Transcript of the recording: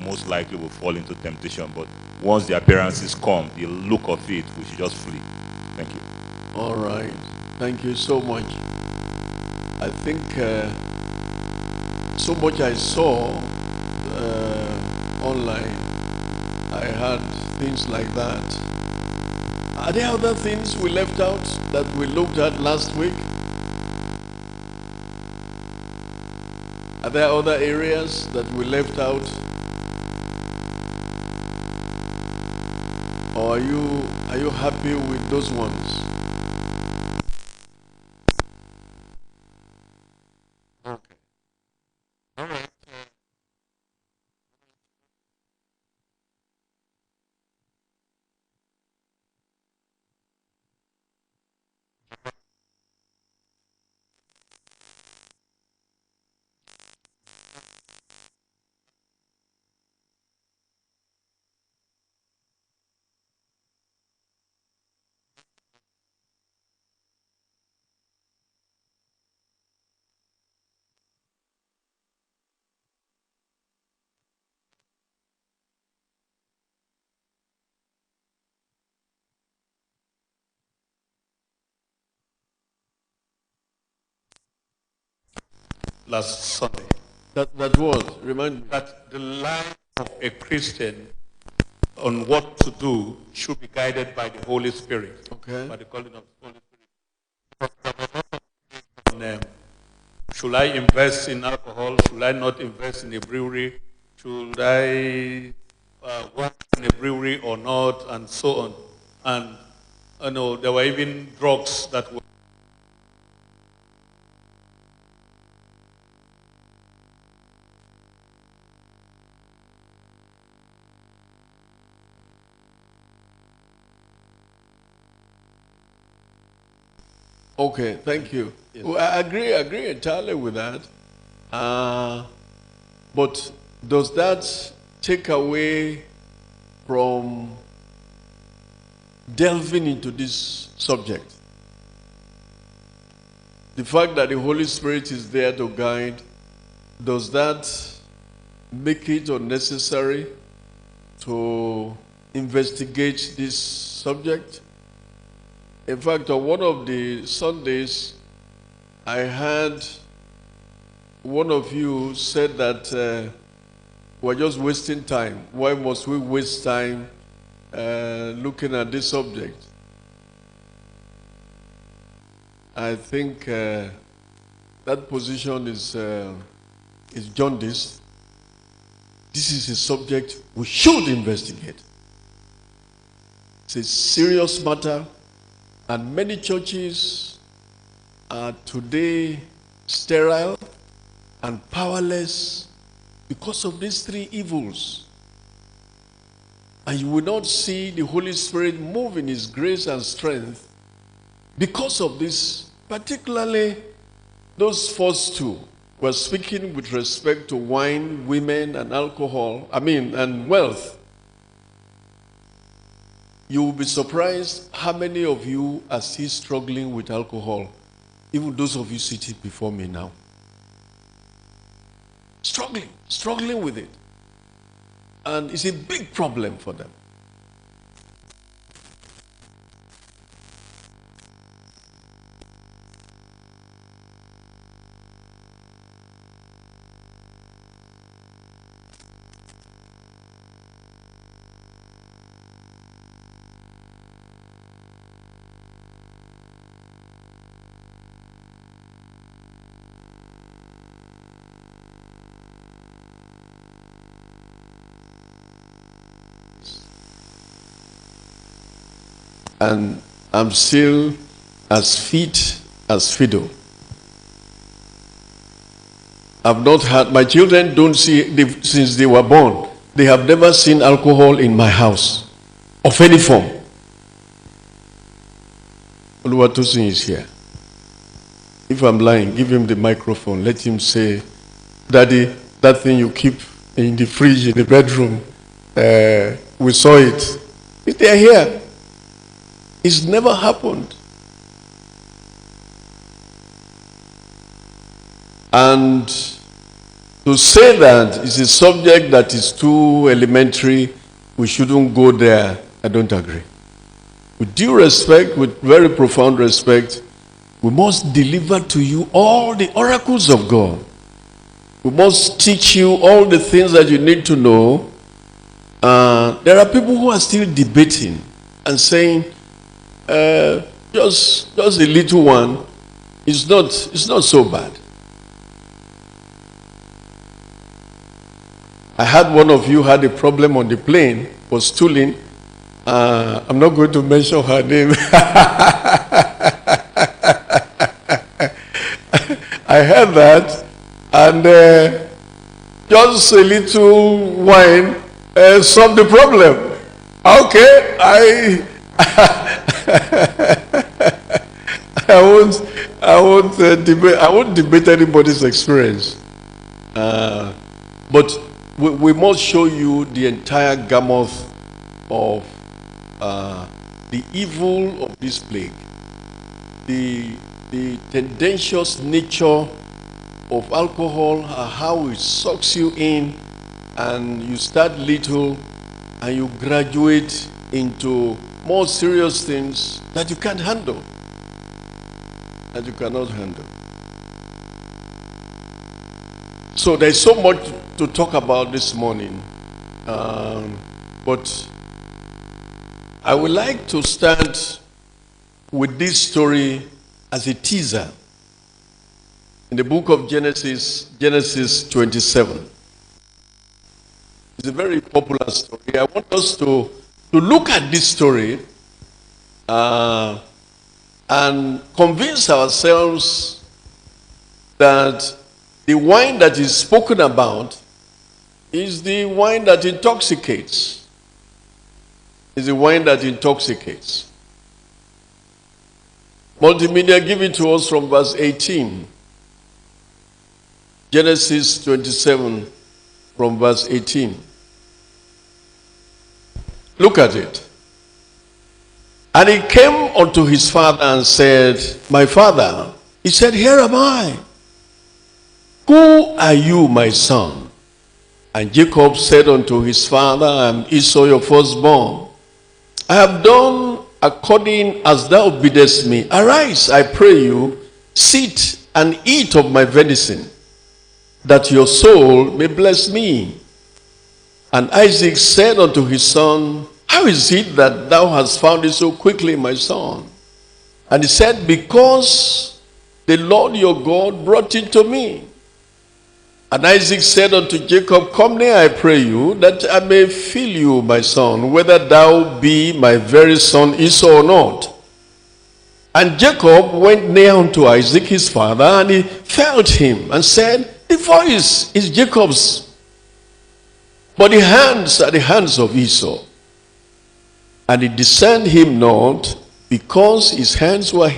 most likely will fall into temptation. But once the appearances come, the look of it, we should just flee. Thank you. All right. Thank you so much. I think so much I saw online, I had things like that. Are there other things we left out that we looked at last week? Are there other areas that we left out? Or are you happy with those ones? Okay. All right. Last Sunday, That was, remind me. that the life of a Christian on what to do should be guided by the Holy Spirit, Okay. by the calling of the Holy Spirit. Should I invest in alcohol? Should I not invest in a brewery? Should I work in a brewery or not? And so on. And there were even drugs that were. Okay, thank you. Yes. Well, I agree entirely with that. But does that take away from delving into this subject? The fact that the Holy Spirit is there to guide, does that make it unnecessary to investigate this subject? In fact, on one of the Sundays, I heard one of you said that we're just wasting time. Why must we waste time looking at this subject? I think that position is jaundiced. This is a subject we should investigate. It's a serious matter, and many churches are today sterile and powerless because of these three evils. And you will not see the Holy Spirit move in His grace and strength because of this, particularly those first two. We're speaking with respect to wine, women, and alcohol, and wealth. You will be surprised how many of you are still struggling with alcohol, even those of you sitting before me now. Struggling with it. And it's a big problem for them. And I'm still as fit as fiddle. I've not had, my children don't see, since they were born, they have never seen alcohol in my house, of any form. Oluwatosin is here. If I'm lying, give him the microphone. Let him say, Daddy, that thing you keep in the fridge in the bedroom, we saw it. They're here. It's never happened. And To say that it's a subject that is too elementary, we shouldn't go there, I don't agree. With due respect, with very profound respect, we must deliver to you all the oracles of God. We must teach you all the things that you need to know. There are people who are still debating and saying, just a little one, it's not so bad. I had one of you had a problem on the plane, was stooling. I'm not going to mention her name. I heard that, and just a little wine solved the problem. Okay, I won't debate anybody's experience, but we must show you the entire gamut of the evil of this plague, the tendentious nature of alcohol, how it sucks you in, and you start little and you graduate into more serious things that you can't handle, that you cannot handle. So there's so much to talk about this morning, but I would like to start with this story as a teaser in the book of Genesis 27. It's a very popular story. I want us to look at this story and convince ourselves that the wine that is spoken about is the wine that intoxicates. Is the wine that intoxicates. Multimedia, give it to us from verse 18. Genesis 27 from verse 18. Look at it. And he came unto his father and said, My father. He said, Here am I. Who are you, my son? And Jacob said unto his father, I am Esau, your firstborn. I have done according as thou biddest me. Arise, I pray you, sit and eat of my venison, that your soul may bless me. And Isaac said unto his son, How is it that thou hast found it so quickly, my son? And he said, Because the Lord your God brought it to me. And Isaac said unto Jacob, Come near, I pray you, that I may feel you, my son, whether thou be my very son Esau or not. And Jacob went near unto Isaac his father, and he felt him, and said, The voice is Jacob's, but the hands are the hands of Esau. And he discerned him not, because his hands were